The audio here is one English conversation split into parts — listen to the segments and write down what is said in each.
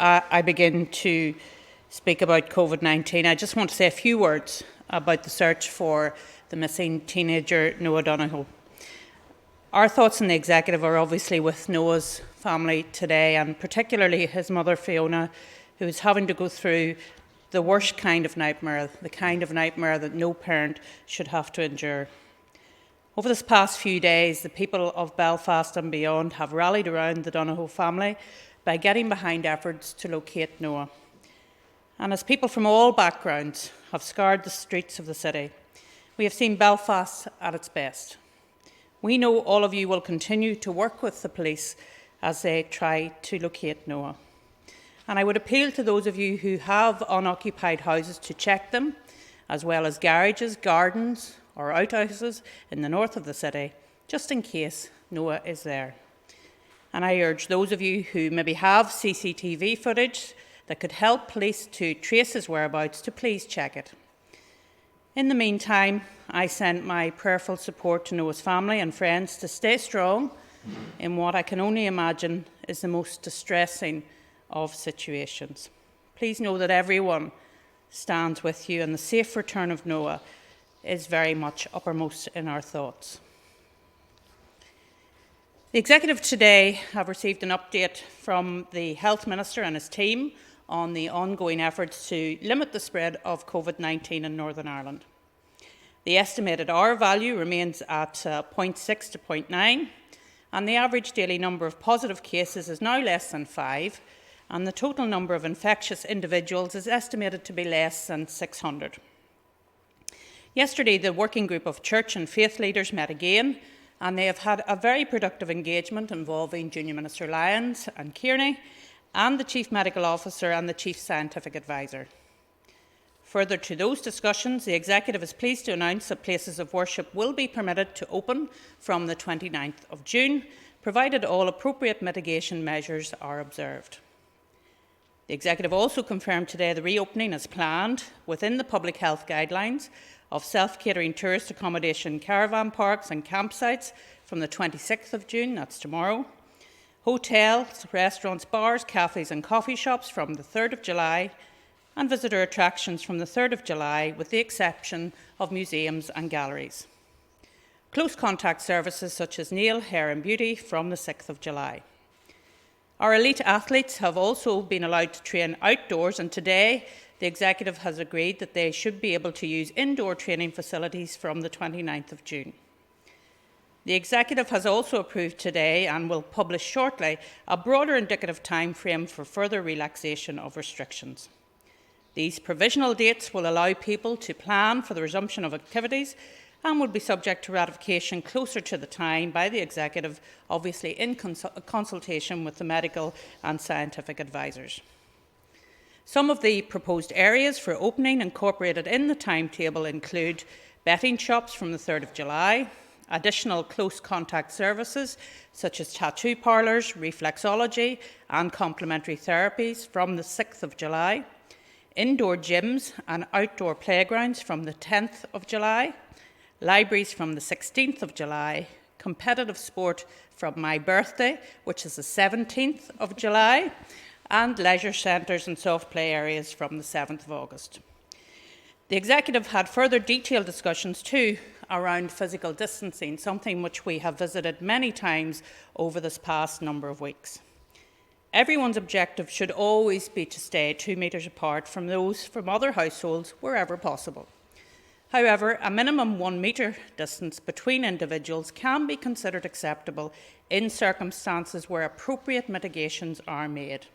I begin to speak about COVID-19, I just want to say a few words about the search for the missing teenager Noah Donohue. Our thoughts in the Executive are obviously with Noah's family today, and particularly his mother Fiona, who is having to go through the worst kind of nightmare, the kind of nightmare that no parent should have to endure. Over this past few days, the people of Belfast and beyond have rallied around the Donohue family by getting behind efforts to locate Noah. And as people from all backgrounds have scoured the streets of the city, we have seen Belfast at its best. We know all of you will continue to work with the police as they try to locate Noah. And I would appeal to those of you who have unoccupied houses to check them, as well as garages, gardens or outhouses in the north of the city, just in case Noah is there. And I urge those of you who maybe have CCTV footage that could help police to trace his whereabouts to please check it. In the meantime, I send my prayerful support to Noah's family and friends to stay strong in what I can only imagine is the most distressing of situations. Please know that everyone stands with you, and the safe return of Noah is very much uppermost in our thoughts. The Executive today have received an update from the Health Minister and his team on the ongoing efforts to limit the spread of COVID-19 in Northern Ireland. The estimated R value remains at 0.6 to 0.9, and the average daily number of positive cases is now less than 5, and the total number of infectious individuals is estimated to be less than 600. Yesterday, the working group of church and faith leaders met again, and they have had a very productive engagement involving Junior Minister Lyons and Kearney, and the Chief Medical Officer and the Chief Scientific Advisor. Further to those discussions, the Executive is pleased to announce that places of worship will be permitted to open from the 29th of June, provided all appropriate mitigation measures are observed. The Executive also confirmed today the reopening as planned within the public health guidelines of self-catering tourist accommodation caravan parks and campsites from the 26th of June, that's tomorrow, hotels, restaurants, bars, cafes and coffee shops from the 3rd of July, and visitor attractions from the 3rd of July, with the exception of museums and galleries. Close contact services such as nail, hair and beauty from the 6th of July. Our elite athletes have also been allowed to train outdoors, and today the Executive has agreed that they should be able to use indoor training facilities from the 29th of June. The Executive has also approved today, and will publish shortly, a broader indicative timeframe for further relaxation of restrictions. These provisional dates will allow people to plan for the resumption of activities and will be subject to ratification closer to the time by the Executive, obviously in consultation with the medical and scientific advisors. Some of the proposed areas for opening incorporated in the timetable include betting shops from the 3rd of July, additional close contact services such as tattoo parlours, reflexology and complementary therapies from the 6th of July, indoor gyms and outdoor playgrounds from the 10th of July, libraries from the 16th of July, competitive sport from my birthday, which is the 17th of July, and leisure centres and soft play areas from the 7th of August. The Executive had further detailed discussions too around physical distancing, something which we have visited many times over this past number of weeks. Everyone's objective should always be to stay 2 metres apart from those from other households wherever possible. However, a minimum 1 metre distance between individuals can be considered acceptable in circumstances where appropriate mitigations are made.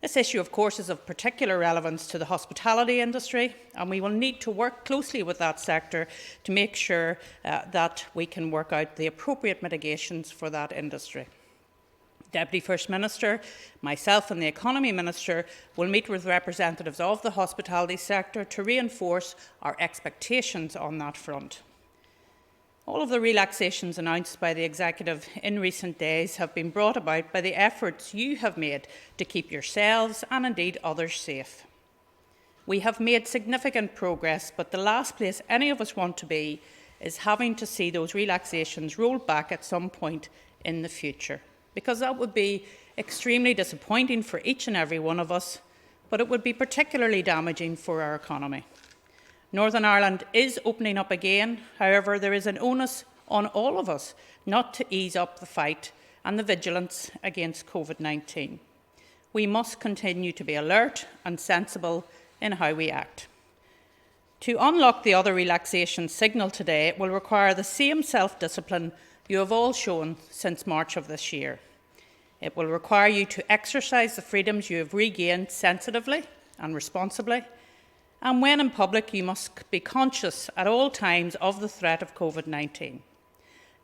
This issue, of course, is of particular relevance to the hospitality industry, and we will need to work closely with that sector to make sure that we can work out the appropriate mitigations for that industry. Deputy First Minister, myself and the Economy Minister will meet with representatives of the hospitality sector to reinforce our expectations on that front. All of the relaxations announced by the Executive in recent days have been brought about by the efforts you have made to keep yourselves and indeed others safe. We have made significant progress, but the last place any of us want to be is having to see those relaxations rolled back at some point in the future, because that would be extremely disappointing for each and every one of us, but it would be particularly damaging for our economy. Northern Ireland is opening up again. However, there is an onus on all of us not to ease up the fight and the vigilance against COVID-19. We must continue to be alert and sensible in how we act. To unlock the other relaxation signal today will require the same self-discipline you have all shown since March of this year. It will require you to exercise the freedoms you have regained sensitively and responsibly. And when in public, you must be conscious at all times of the threat of COVID-19.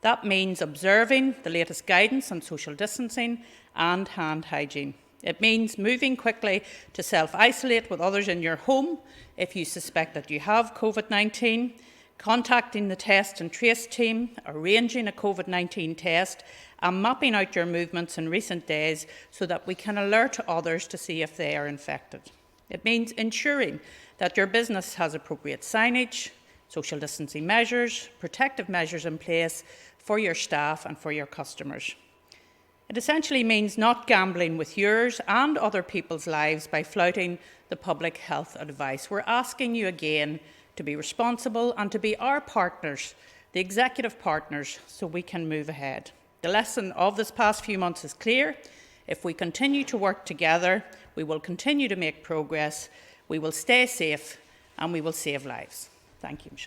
That means observing the latest guidance on social distancing and hand hygiene. It means moving quickly to self-isolate with others in your home if you suspect that you have COVID-19, contacting the test and trace team, arranging a COVID-19 test, and mapping out your movements in recent days so that we can alert others to see if they are infected. It means ensuring that your business has appropriate signage, social distancing measures, protective measures in place for your staff and for your customers. It essentially means not gambling with yours and other people's lives by flouting the public health advice. We're asking you again to be responsible and to be our partners, the executive partners, so we can move ahead. The lesson of this past few months is clear. If we continue to work together, we will continue to make progress, we will stay safe, and we will save lives. Thank you, Michelle.